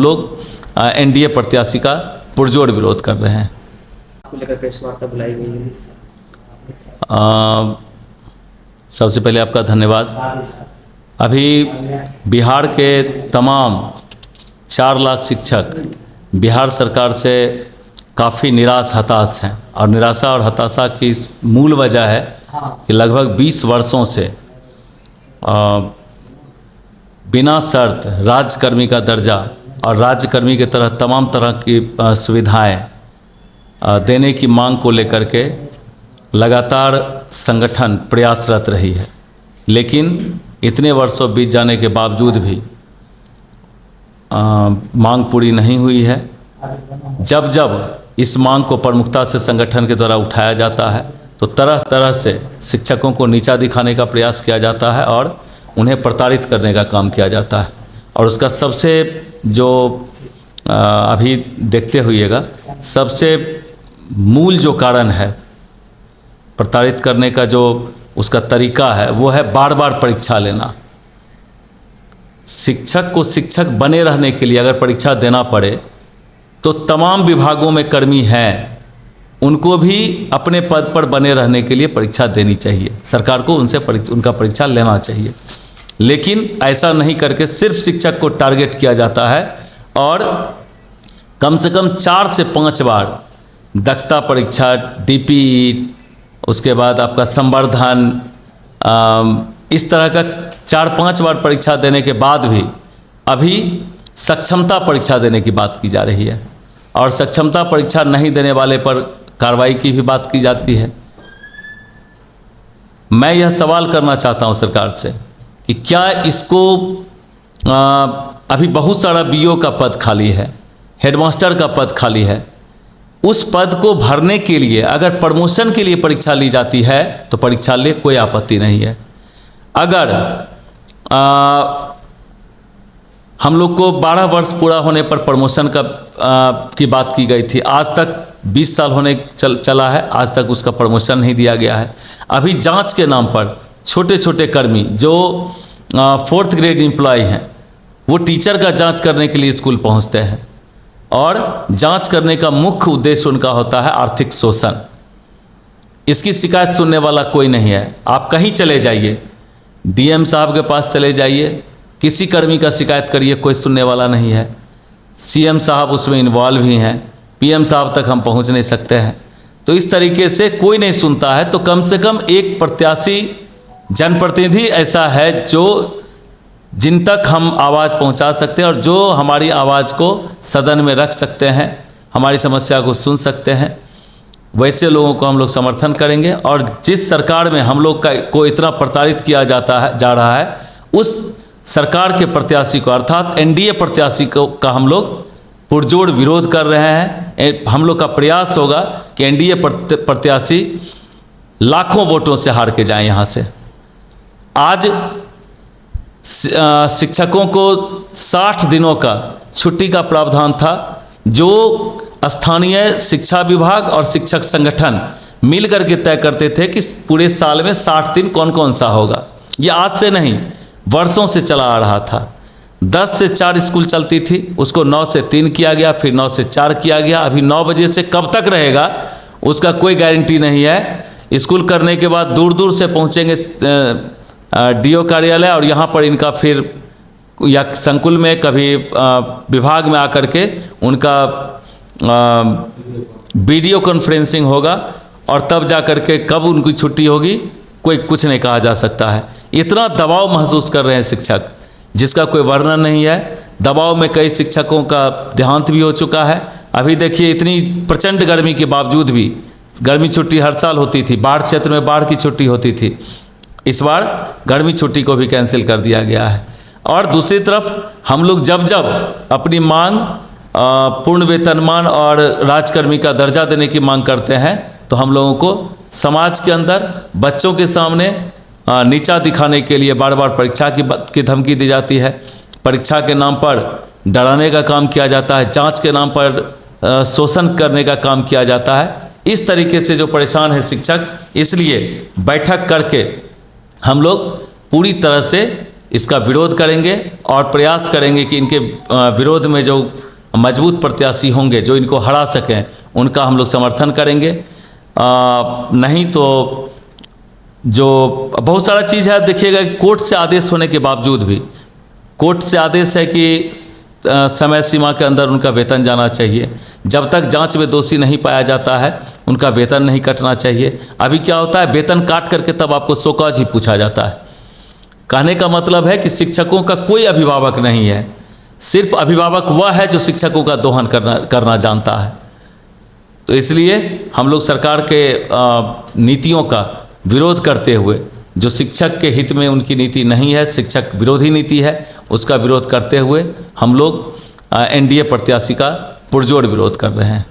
लोग एनडीए प्रत्याशी का पुरजोर विरोध कर रहे हैं। आपको लेकर प्रेस वार्ता बुलाई गई है। सबसे पहले आपका धन्यवाद। अभी बिहार के तमाम 4 लाख शिक्षक बिहार सरकार से काफ़ी निराश हताश हैं, और निराशा और हताशा की मूल वजह है कि लगभग 20 वर्षों से बिना शर्त राज्यकर्मी का दर्जा और राज्यकर्मी की तरह तमाम तरह की सुविधाएं देने की मांग को लेकर के लगातार संगठन प्रयासरत रही है, लेकिन इतने वर्षों बीत जाने के बावजूद भी मांग पूरी नहीं हुई है। जब जब इस मांग को प्रमुखता से संगठन के द्वारा उठाया जाता है तो तरह तरह से शिक्षकों को नीचा दिखाने का प्रयास किया जाता है और उन्हें प्रताड़ित करने का काम किया जाता है। और उसका सबसे जो अभी देखते हुइएगा सबसे मूल जो कारण है प्रताड़ित करने का, जो उसका तरीका है, वो है बार बार परीक्षा लेना। शिक्षक को शिक्षक बने रहने के लिए अगर परीक्षा देना पड़े तो तमाम विभागों में कर्मी हैं, उनको भी अपने पद पर बने रहने के लिए परीक्षा देनी चाहिए। सरकार को उनका परीक्षा लेना चाहिए, लेकिन ऐसा नहीं करके सिर्फ शिक्षक को टारगेट किया जाता है और कम से कम 4 से 5 बार दक्षता परीक्षा, डीपीई, उसके बाद आपका संवर्धन, इस तरह का 4-5 बार परीक्षा देने के बाद भी अभी सक्षमता परीक्षा देने की बात की जा रही है, और सक्षमता परीक्षा नहीं देने वाले पर कार्रवाई की भी बात की जाती है। मैं यह सवाल करना चाहता हूं सरकार से कि क्या इसको अभी बहुत सारा बीओ का पद खाली है, हेडमास्टर का पद खाली है, उस पद को भरने के लिए अगर प्रमोशन के लिए परीक्षा ली जाती है तो परीक्षा ले, कोई आपत्ति नहीं है। अगर हम लोग को 12 वर्ष पूरा होने पर प्रमोशन की बात की गई थी, आज तक 20 साल होने चला है, आज तक उसका प्रमोशन नहीं दिया गया है। अभी जांच के नाम पर छोटे छोटे कर्मी जो 4th ग्रेड एम्प्लॉय हैं, वो टीचर का जांच करने के लिए स्कूल पहुंचते हैं, और जांच करने का मुख्य उद्देश्य उनका होता है आर्थिक शोषण। इसकी शिकायत सुनने वाला कोई नहीं है। आप कहीं चले जाइए, डीएम साहब के पास चले जाइए, किसी कर्मी का शिकायत करिए, कोई सुनने वाला नहीं है। सीएम साहब उसमें इन्वॉल्व ही हैं, पीएम साहब तक हम पहुंच नहीं सकते हैं। तो इस तरीके से कोई नहीं सुनता है। तो कम से कम एक प्रत्याशी जनप्रतिनिधि ऐसा है जो जिन तक हम आवाज़ पहुंचा सकते हैं और जो हमारी आवाज़ को सदन में रख सकते हैं, हमारी समस्या को सुन सकते हैं, वैसे लोगों को हम लोग समर्थन करेंगे। और जिस सरकार में हम लोग को इतना प्रताड़ित किया जा रहा है, उस सरकार के प्रत्याशी को अर्थात एनडीए प्रत्याशी का हम लोग पुरजोर विरोध कर रहे हैं। हम लोग का प्रयास होगा कि एनडीए प्रत्याशी लाखों वोटों से हार के जाएं यहाँ से। आज शिक्षकों को 60 दिनों का छुट्टी का प्रावधान था, जो स्थानीय शिक्षा विभाग और शिक्षक संगठन मिलकर के तय करते थे कि पूरे साल में 60 दिन कौन कौन सा होगा। ये आज से नहीं, वर्षों से चला आ रहा था। 10 से 4 स्कूल चलती थी, उसको 9 से 3 किया गया, फिर 9 से 4 किया गया। अभी 9 बजे से कब तक रहेगा उसका कोई गारंटी नहीं है। स्कूल करने के बाद दूर दूर से पहुँचेंगे डीओ कार्यालय, और यहाँ पर इनका फिर या संकुल में कभी विभाग में आकर के उनका वीडियो कॉन्फ्रेंसिंग होगा, और तब जा कर के कब उनकी छुट्टी होगी कोई कुछ नहीं कहा जा सकता है। इतना दबाव महसूस कर रहे हैं शिक्षक जिसका कोई वर्णन नहीं है। दबाव में कई शिक्षकों का देहांत भी हो चुका है। अभी देखिए, इतनी प्रचंड गर्मी के बावजूद भी, गर्मी छुट्टी हर साल होती थी, बाढ़ क्षेत्र में बाढ़ की छुट्टी होती थी, इस बार गर्मी छुट्टी को भी कैंसिल कर दिया गया है। और दूसरी तरफ हम लोग जब जब अपनी मांग पूर्ण वेतनमान और राजकर्मी का दर्जा देने की मांग करते हैं तो हम लोगों को समाज के अंदर बच्चों के सामने नीचा दिखाने के लिए बार बार परीक्षा की धमकी दी जाती है। परीक्षा के नाम पर डराने का काम किया जाता है, जांच के नाम पर शोषण करने का काम किया जाता है। इस तरीके से जो परेशान है शिक्षक, इसलिए बैठक करके हम लोग पूरी तरह से इसका विरोध करेंगे और प्रयास करेंगे कि इनके विरोध में जो मजबूत प्रत्याशी होंगे जो इनको हरा सकें उनका हम लोग समर्थन करेंगे। नहीं तो जो बहुत सारा चीज़ है, देखिएगा कोर्ट से आदेश होने के बावजूद भी, कोर्ट से आदेश है कि समय सीमा के अंदर उनका वेतन जाना चाहिए। जब तक जांच में दोषी नहीं पाया जाता है उनका वेतन नहीं कटना चाहिए। अभी क्या होता है, वेतन काट करके तब आपको शोकॉज ही पूछा जाता है। कहने का मतलब है कि शिक्षकों का कोई अभिभावक नहीं है, सिर्फ अभिभावक वह है जो शिक्षकों का दोहन करना जानता है। तो इसलिए हम लोग सरकार के नीतियों का विरोध करते हुए, जो शिक्षक के हित में उनकी नीति नहीं है, शिक्षक विरोधी नीति है, उसका विरोध करते हुए हम लोग एनडीए प्रत्याशी का पुरजोर विरोध कर रहे हैं।